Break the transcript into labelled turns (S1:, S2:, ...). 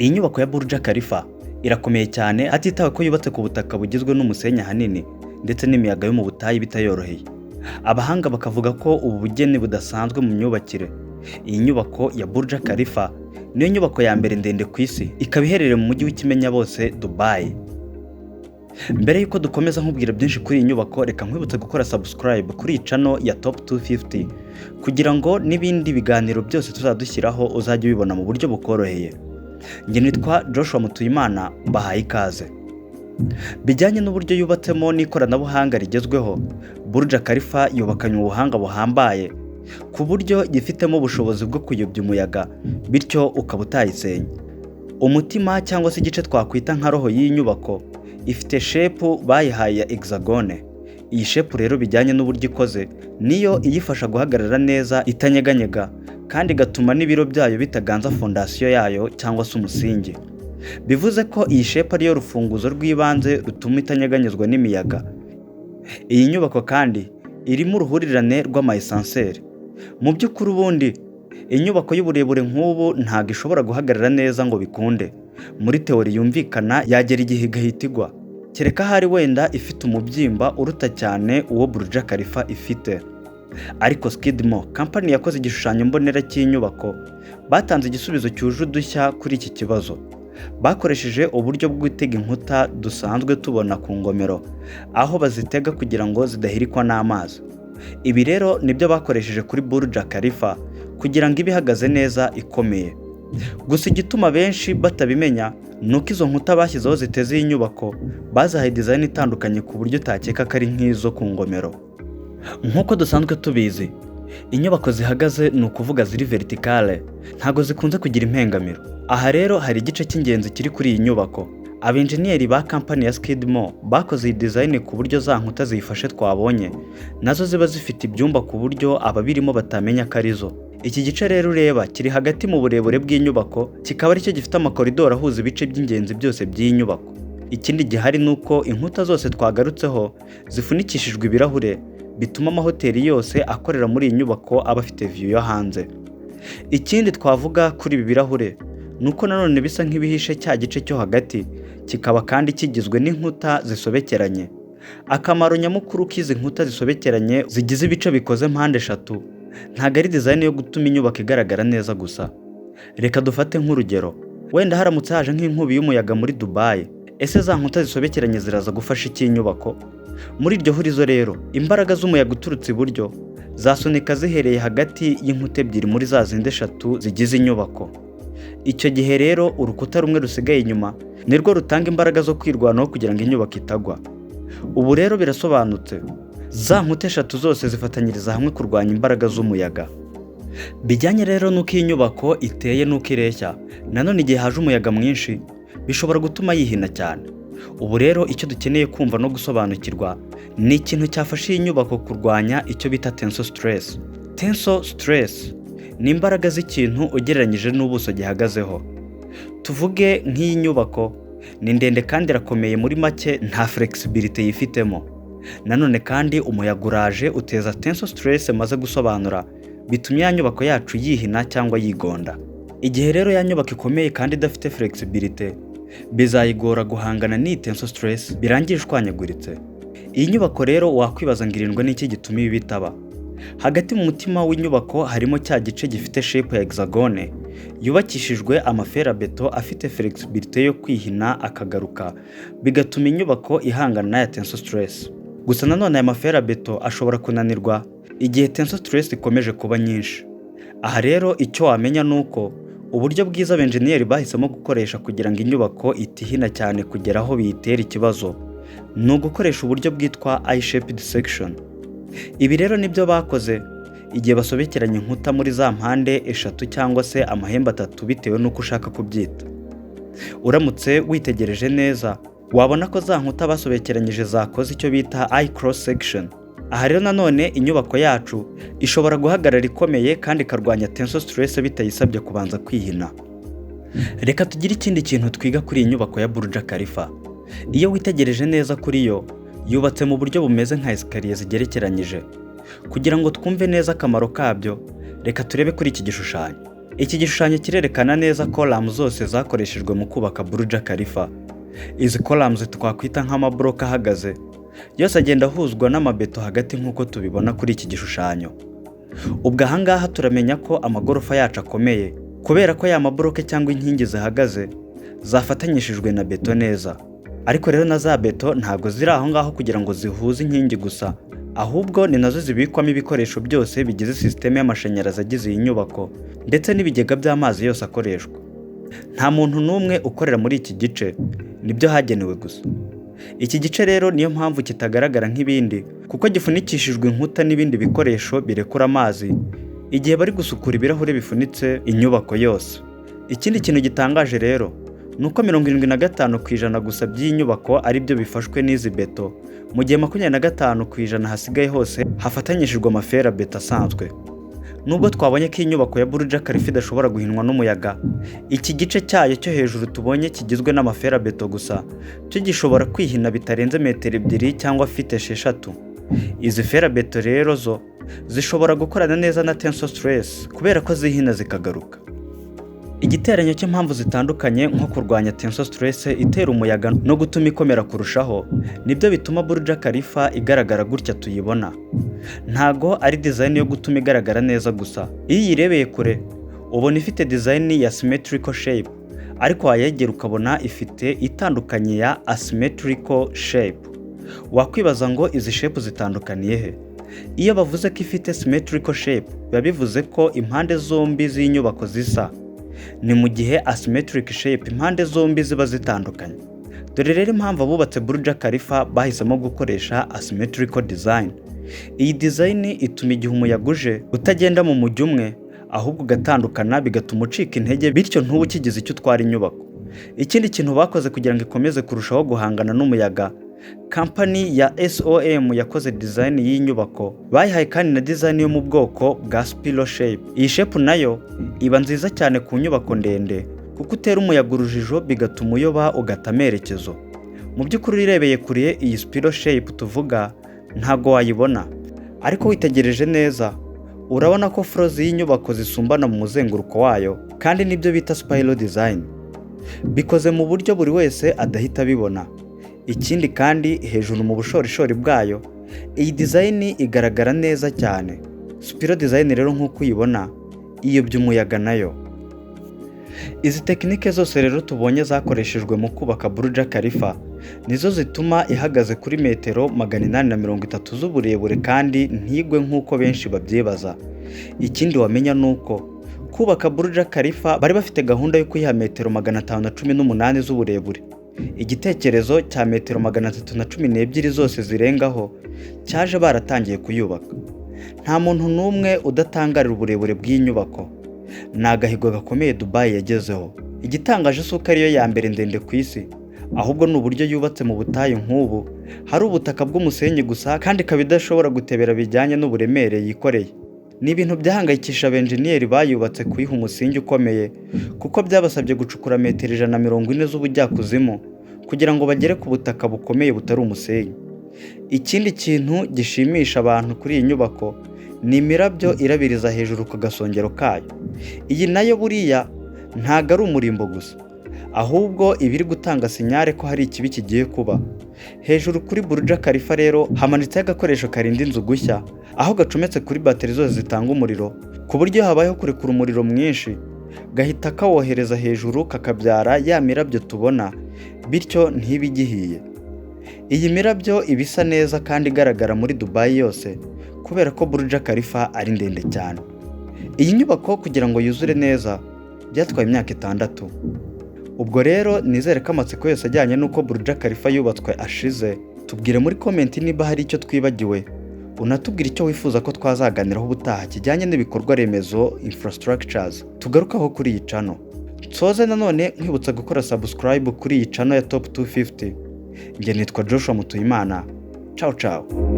S1: Iyi nyubako ya Burj Khalifa irakomeye cyane hatitawe ko yubatse ku butaka bugizwe n'umusenyi ahanini ndetse n'imiyaga yo mu butayu bitayoroheye. Abahanga bakavuga ko ubu bugeni budasanzwe mu myubakire. Iyi nyubako ya Burj Khalifa niyo nyubako ya mbere ndende ku isi, ikaba iherereye mu mujyi w'ikimenya bose Dubai. Mbere yuko dukomeza nkubwira byinshi kuri iyi nyubako, reka nkwibutse gukora subscribe kuri iyi channel ya Top 250 kugira ngo n'ibindi biganiro byose tuzadushyiraho uzajye ubibona mu buryo bukoroheye. Njye nitwa Joshua Mutuyimana, mbahaye ikaze. Bijyanye n'uburyo yubatsemo n'ikoranabuhanga rigezweho, Burj Khalifa yubakanye ubuhanga buhambaye ku buryo gifitemo ubushobozi bwo kuyobya umuyaga bityo ukaba utayisenya. Umutima cyangwa se igice twakwita nka roho y'iyi nyubako ifite shape bayihaye ya hexagone. Iyi shape rero bijyanye n'uburyo ikoze niyo iyifasha guhagarara neza itanyeganyega kandi gatuma n'ibiro byayo bitaganza fondasiyo yayo cyangwa se umusingi. Bivuze ko iyi shape ariyo rufunguzo rw'ibanze rutuma itanyeganyezwa n'imiyaga. Iyi nyubako kandi irimo uruhurirane rw'amayesanseri. Mu by'ukuri ubundi inyubako y'uburebure nk'ubu ntabwo ishobora guhagarara neza ngo bikunde. Muri teori yumvikana yagera igihe igahita igwa, kereka hari wenda ifite umubyimba uruta cyane uwo Burj Khalifa ifite. Ariko Skidmore company yakoze igishushanyo mbonera cy'inyubako batanze igisubizo cyuje udushya kuri iki kibazo. Bakoresheje uburyo bwo gutega inkuta dusanzwe tubona ku ngomero, aho bazitega kugira ngo zidahirikwa n'amazi. Ibi rero nibyo bakoresheje kuri Burj Khalifa kugira ngo ibe ihagaze neza ikomeye. Gusa igituma benshi batabimenya nuko izo nkuta bashyizeho ziteze iyi nyubako bazahaye design itandukanye ku buryo utakeka ko ari nk'izo ku ngomero. Nk'uko dusanzwe tubizi, inyubako zihagaze ni ukuvuga ziri verticale, ntago zikunze kugira impengamiro. Aha rero hari igice cy'ingenzi kiri kuri iyi nyubako. Abenjeniyeri ba company ya Skidmore bakoze iyi design ku buryo za nkuta ziyifashe twabonye nazo ziba zifite ibyumba ku buryo ababirimo batamenya ko arizo. Iki gice rero ureba kiri hagati mu burebure bw'inyubako, kikaba aricyo gifite amakoridoro ahuza ibice by'ingenzi byose by'iyi nyubako. Ikindi gihari nuko inkuta zose twagarutseho zifunikishijwe ibirahure, bituma amahoteli yose akorera muri iyi nyubako aba afite view yo hanze. Ikindi twavuga kuri ibi birahure nuko nanone bisa nk'ibihishe cya gice cyo hagati, kikaba kandi kigizwe n'inkuta zisobekeranye. Akamaro nyamukuru k'izi nkuta zisobekeranye zigize ibice bikoze mpande eshatu ntabwo ari design yo gutuma inyubako igaragara neza gusa. Reka dufate nk'urugero, wenda haramutse haje nk'inkubi y'umuyaga muri Dubai, ese za nkuta zisobekeranye ziraza gufasha iki inyubako? Muri iryo hurizo rero, imbaraga z'umuyaga uturutse iburyo zasunika zihereye hagati y'inkuta ebyiri muri za zindi eshatu zigize inyubako. Icyo gihe rero urukuta rumwe rusigaye inyuma nirwo rutanga imbaraga zo kwirwanaho kugira ngo inyubako itagwa. Ubu rero birasobanutse, za nkuta eshatu zose zifatanyiriza hamwe kurwanya imbaraga z'umuyaga. Bijyanye rero nuko iyi nyubako iteye nuko ireshya, nanone igihe haje umuyaga mwinshi bishobora gutuma yihina cyane. Ubu rero icyo dukeneye kumva no gusobanukirwa ni ikintu cyafasha iyi nyubako kurwanya icyo bita tensile stress. Tensile stress ni imbaraga z'ikintu ugereranyije n'ubuso gihagazeho. Tuvuge nk'iyi nyubako ni ndende kandi irakomeye, muri make nta flexibility yifitemo. Nanone kandi umuyaga uraje uteza tensile stress maze gusobanura, bitumye ya nyubako yacu yihina cyangwa yigonda. Igihe rero ya nyubako ikomeye kandi idafite flexibility, bizayigora guhangana n'iyi tensile stress birangiye ishwanyaguritse. Iyi nyubako rero wakwibaza ngo irindwa n'iki gituma ibi bitaba? Hagati mu mutima w'inyubako harimo cya gice gifite shape ya hexagone yubakishijwe amaferabeto afite flexibility yo kwihina akagaruka, bigatuma inyubako ihangana na tensile stress. Gusa nanone aya maferabeto ashobora kunanirwa igihe tensile stress ikomeje kuba nyinshi. Aha rero icyo wamenya nuko uburyo bwiza abenjeniyeri bahisemo gukoresha kugira ngo inyubako itihina cyane kugera aho biyitera ikibazo ni ugukoresha uburyo bwitwa I-shaped section. Ibi rero nibyo bakoze igihe basobekeranye inkuta muri za mpande eshatu cyangwa se amahembe atatu bitewe n'uko ushaka kubyita. Uramutse witegereje neza wabona ko za nkuta basobekeranyije zakoze icyo bita I cross section. Aha rero nanone inyubako yacu ishobora guhagarara ikomeye kandi ikarwanya tensile stress bitayisabye kubanza kwihina. Reka tugire ikindi kintu twiga kuri iyi nyubako ya Burj Khalifa. Iyo witegereje neza kuri yo, yubatse mu buryo bumeze nka esikariye zigerekeranyije. Kugira ngo twumve neza akamaro kabyo, reka turebe kuri iki gishushanyo. Iki gishushanyo kirerekana neza columns zose zakoreshejwe mu kubaka Burj Khalifa. Izi columns twakwita nk'amablock ahagaze, yose agenda ahuzwa n'amabeto hagati nk'uko tubibona kuri iki gishushanyo. Ubwo ahangaha turamenya ko amagorofa yacu akomeye, kubera ko ya mablock cyangwa inkingi zihagaze zafatanyishijwe na beto neza. Ariko rero na za beto ntago ziri aho ngaho kugira ngo zihuze inkingi gusa, ahubwo ni nazo zibikwamo ibikoresho byose bigize system y'amashanyarazi agize iyi nyubako, ndetse n'ibigega by'amazi yose akoreshwa. Nta muntu n'umwe ukorera muri iki gice, nibyo hagenewe gusa. Iki gice rero niyo mpamvu kitagaragara nk'ibindi, kuko gifunikishijwe inkuta n'ibindi bikoresho birekura amazi igihe bari gusukura ibirahure bifunitse inyubako yose. Ikindi kintu gitangaje rero nuko 75% gusa by'iyi nyubako ari byo bifashwe n'izi beto, mu gihe 25% hasigaye hose hafatanyishijwe amafera beto asanzwe. Nubwo twabonye ko inyubako ya Burj Khalifa idashobora guhinwa n'umuyaga, iki gice cyayo cyo hejuru tubonye kigizwe n'amafera beto gusa, cyo gishobora kwihina bitarenze metero 2 cyangwa fite 6. Izi fera beto rero zo zishobora gukorana neza na tensile stress kubera ko zihina zikagaruka. Igiteranyo cy'impamvu zitandukanye nko kurwanya tensile stress itera umuyaga no gutuma ikomera kurushaho, nibyo bituma Burj Khalifa igaragara gutya tuyibona. Ntago ari design yo gutuma igaragara neza gusa. Iyo yirebeye kure ubona ifite design ya symmetrical shape, ariko wayegera ukabona ifite itandukanye ya asymmetrical shape. Wakwibaza ngo izi shape zitandukaniye he? Iyo bavuze ko ifite symmetrical shape, biba bivuze ko impande zombi z'inyubako zisa, ni mu gihe asymmetric shape impande zombi ziba zitandukanye. Dore rero impamvu abubatse Burj Khalifa bahisemo gukoresha asymmetrical design. Iyi design ituma igihe umuyaga uje utagenda mu mujyi umwe, ahubwo ugatandukana, bigatuma ucika intege, bityo ntuba ukigize icyo utwara inyubako. Ikindi kintu bakoze kugira ngo ikomeze kurushaho guhangana n'umuyaga, company ya SOM yakoze design y'iyi nyubako, bayihaye kandi na design yo mu bwoko bwa spiral shape. Iyi shape nayo iba nziza cyane ku nyubako ndende, kuko utera umuyaga urujijo bigatuma uyoba ugata amerekezo. Mu by'ukuri irebeye kure iyi spiral shape tuvuga ntago wayibona, ariko witegereje neza urabona ko floors y'inyubako zisumbana mu muzenguruko wayo, kandi nibyo bita spiral design. Bikoze mu buryo buri wese adahita bibona. Ikindi kandi hejuru mu bushorishori bwayo, iyi design igaragara neza cyane. Spiral design rero nk'uko uyibona iyo by'umuyaga nayo. Izi tekinike zose rero tubonye zakoreshejwe mu kubaka Burj Khalifa nizo zituma ihagaze kuri metero 830 z'uburebure kandi ntigwe nk'uko benshi babyibaza. Ikindi wamenya nuko kubaka Burj Khalifa bari bafite gahunda yo kuyiha metero 518 z'uburebure. Igitekerezo cya metero 312 zose zirengaho cyaje baratangiye kuyubaka. Nta muntu n'umwe udatangarira uburebure bw'inyubako. Ni agahigo gakomeye Dubai yagezeho. Igitangaje suko ariyo ya mbere ndende ku isi, ahubwo n'uburyo yubatse mu butayu nk'ubu, hari ubutaka bw'umusenyi gusa kandi kabidashobora gutebera bijyanye n'uburemere yikoreye. Ni ibintu byahangayikisha abenjeniyeri bayubatse kuyiha umusingi ukomeye, kuko byabasabye gucukura metero 140 z'ubujyakuzimu kugira ngo bagere ku butaka bukomeye butari umusenyi. Ikindi kintu gishimisha abantu kuri iyi nyubako ni imirabyo irabiriza hejuru ku gasongero kayo. Iyi nayo buriya ntago ari umurimbo gusa, ahubwo ibiri gutanga sinyare ko hari ikibi kigiye kuba. Hejuru kuri Burj Khalifa rero hamanitse agakoresho karinda inzu gushya, aho gacometse kuri bateri zose zitanga umuriro, ku buryo habayeho kurekura umuriro mwinshi gahita kawohereza hejuru kakabyara ya mirabyo tubona, bityo ntibigihiye. Iyi mirabyo ibisa neza kandi igaragara muri Dubai yose, kubera ko Burj Khalifa ari ndende cyane. Iyi nyubako kugira ngo yuzure neza byatwaye imyaka 6. Ubwo rero nizere ko amatsiko yose ajyanye nuko Burj Khalifa yubatswe ashize. Tubwire muri comment niba hari icyo twibagiwe, unatubwira icyo wifuza ko twazaganiraho ubutaha kijyanye n'ibikorwa remezo infrastructures tugarukaho kuri iyi channel. Nsoze nanone nkwibutsa gukora subscribe kuri iyi channel ya Top 250. Nge nitwa Joshua Mutuyimana. Ciao ciao.